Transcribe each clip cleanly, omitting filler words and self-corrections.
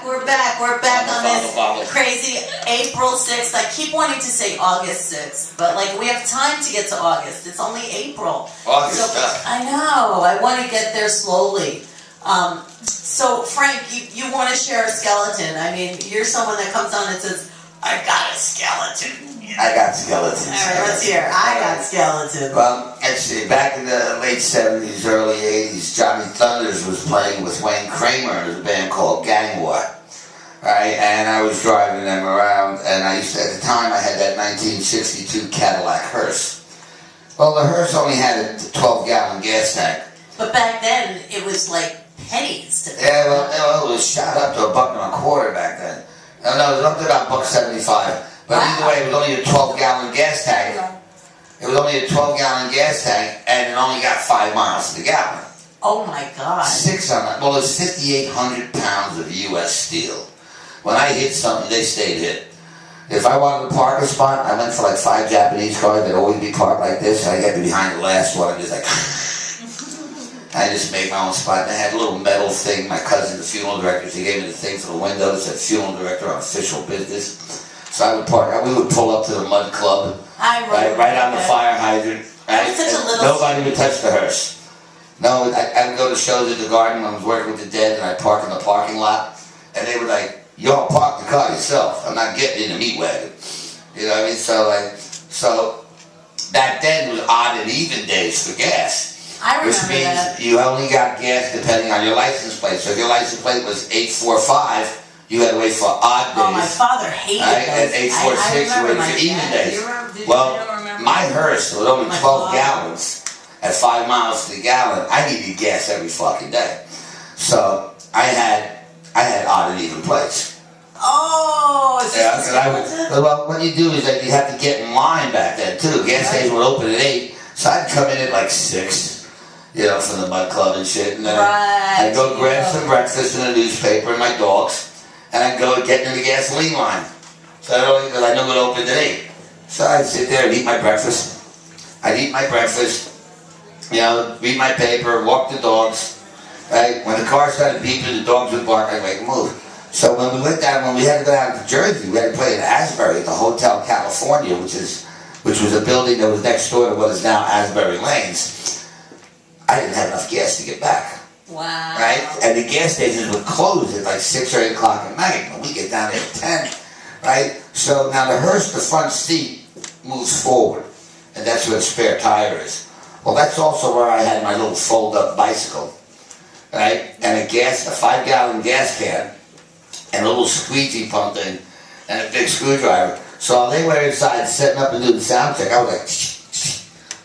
We're back on this crazy April 6th. I keep wanting to say August 6th, but like we have time to get to August. It's only April. August, so, I know. I want to get there slowly. So FraNk, you want to share a skeleton. I mean, you're someone that comes on and says, I got a skeleton. I got skeletons. All right, let's hear it. I got skeletons. Well, actually, back in the late 70s, early 80s, Johnny Thunders was playing with Wayne Kramer in a band called Gang War. Right? And I was driving them around, and I used to, at the time, I had that 1962 Cadillac hearse. Well, the hearse only had a 12-gallon gas tank. But back then, it was like pennies. Yeah, well, it was shot up to $1.25 back then. No, it was up to about $1.75. But either way, it was only a 12-gallon gas tank. It was only a 12-gallon gas tank, and it only got 5 miles to the gallon. Oh my God! 600. Well, it's 5,800 pounds of U.S. steel. When I hit something, they stayed hit. If I wanted to park a spot, I went for like 5 Japanese cars that'd always be parked like this, and I get behind the last one and just like. I just made my own spot. And I had a little metal thing. My cousin, the funeral director, he gave me the thing for the window that said "Funeral Director on Official Business." So I would park. We would pull up to the Mud Club, right on the fire hydrant. Right? Nobody would touch the hearse. No, I would go to shows at the Garden when I was working with the Dead, and I'd park in the parking lot, and they were like, "You all park the car yourself. I'm not getting in the meat wagon." You know what I mean? So back then it was odd and even days for gas. I remember which means that. you only got gas depending on your license plate. So if your license plate was 845. You had to wait for odd days. Oh, my father hated those. And 846, you waited for even days. Well, my hearse was only 12 gallons at 5 miles to the gallon. I needed gas every fucking day. So I had odd and even plates. Oh, is this well, what you do is that you have to get in line back then too. Gas stations would open at 8, so I'd come in at like 6. You know, from the Mud Club and shit. And then I'd go grab some breakfast and a newspaper and my dogs. And I'd go get in the gasoline line. So I knew it opened at 8. So I'd sit there and eat my breakfast. You know, read my paper, walk the dogs. Right? When the car started beeping, the dogs would bark, I'd make a move. So when we had to go down to Jersey, we had to play in Asbury at the Hotel California, which was a building that was next door to what is now Asbury Lanes. I didn't have enough gas to get back. Wow. Right? And the gas stations would close at like 6 or 8 o'clock at night. And we get down there at 10. Right? So now the hearse, the front seat, moves forward. And that's where the spare tire is. Well, that's also where I had my little fold-up bicycle. Right? And a 5-gallon gas can. And a little squeegee pump thing. And a big screwdriver. So while they were inside setting up and doing the sound check, I was like,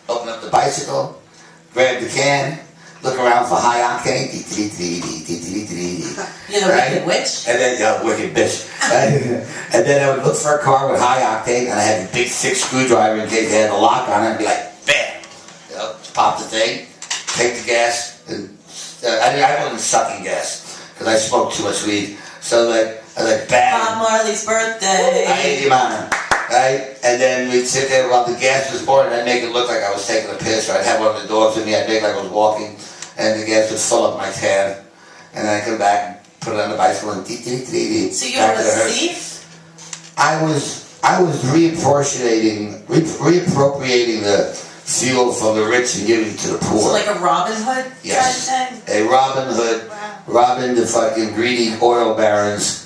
open up the bicycle, grab the can, look around for high octane. You're the wicked witch? And then, wicked bitch. And then I would look for a car with high octane, and I had a big thick screwdriver in case they had a lock on it, and be like, bam! You know, pop the thing, take the gas, and I wasn't sucking gas, because I smoked too much weed. So I was like, bam! Bob Marley's birthday! I ate him on. Right? And then we'd sit there while the gas was pouring, and I'd make it look like I was taking a piss, or I'd have one of the dogs with me, I'd make like I was walking, and the gas would fill up my can, and then I'd come back and put it on the bicycle and So you were a thief? I was reappropriating the fuel from the rich and giving it to the poor. So like a Robin Hood yes. kind of thing? A Robin Hood, robbing the fucking greedy oil barons.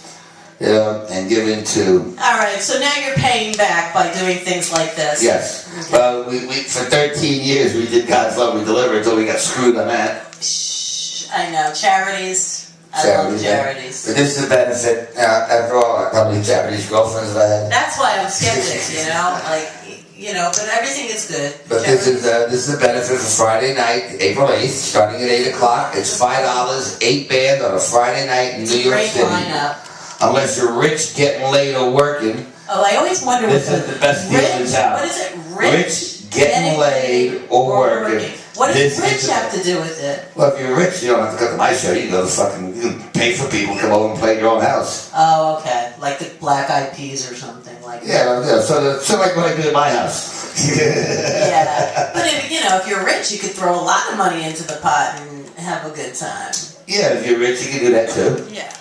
You know, and given to... Alright, so now you're paying back by doing things like this. Yes. Okay. Well, we for 13 years we did God's Love We Deliver until we got screwed on that. Shh, I know. Charities. I love charities. Yeah. But this is the benefit. After all, how many Japanese girlfriends have I had? That's why I'm skeptic, you know? Like, you know, but everything is good. But this is the benefit for Friday night, April 8th, starting at 8 o'clock. It's $5, 8 band on a Friday night in New York City. Great lineup. Unless you're rich, getting laid, or working. Oh, I always wonder this is the best deal in town. What is it? Rich, getting laid, or working. What does rich have to do with it? Well, if you're rich, you don't have to come to my show. You can go to you can pay for people to come over and play at your own house. Oh, okay. Like the Black Eyed Peas or something like that. Yeah. So like what I do at my house. Yeah. But if you're rich, you could throw a lot of money into the pot and have a good time. Yeah, if you're rich, you can do that too. Yeah.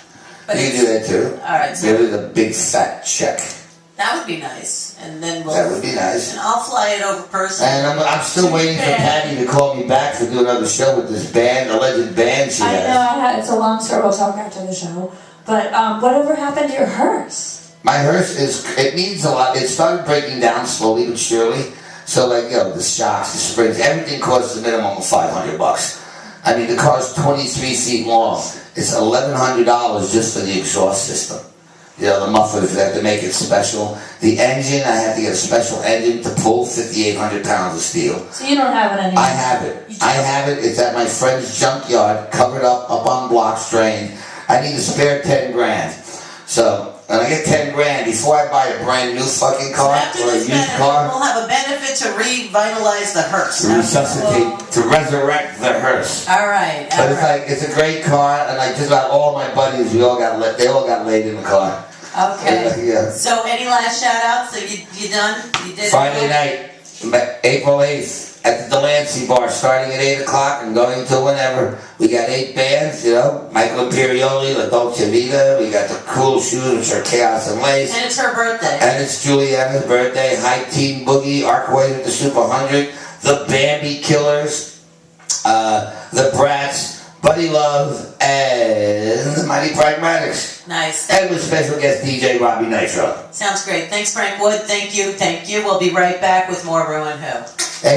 But You can do that too. Alright, so Maybe the big fat check. that would be nice. And then That would be nice. And I'll fly it over personally. And I'm still waiting for PaTTi to call me back to do another show with this band, alleged band she has. I know, it's a long story, we'll talk after the show. But whatever happened to your hearse? My hearse it needs a lot. It started breaking down slowly but surely. So like, the shocks, the springs, everything costs a minimum of $500. I mean, the car's 23 feet long. It's $1,100 just for the exhaust system. The mufflers, they have to make it special. The engine, I have to get a special engine to pull 5,800 pounds of steel. So you don't have it anymore? I have it. It's at my friend's junkyard, covered up on blocks, drained. I need a spare 10 grand. So, and I get 10 grand before I buy a brand new fucking car or a used car. We'll have a benefit to revitalize the hearse. To resuscitate, to resurrect the hearse. Alright, But it's a great car, and like just about all my buddies, they all got laid in the car. Okay. Yeah. So any last shout outs? Are you done? You did Friday night, April 8th, at the Delancey Bar, starting at 8 o'clock and going till whenever. We got 8 bands, Michael Imperioli, La Dolce Vita. We got the Cool Shoes, which are Chaos and Lace. And it's her birthday. And it's Juliana's birthday. High Teen Boogie, Arcways with the Super 100, the Bambi Killers, the Brats, Buddy Love, and the Mighty Pragmatics. Nice. And with special guest DJ Robbie Nitro. Sounds great. Thanks, Frank Wood. Thank you. We'll be right back with more WHO.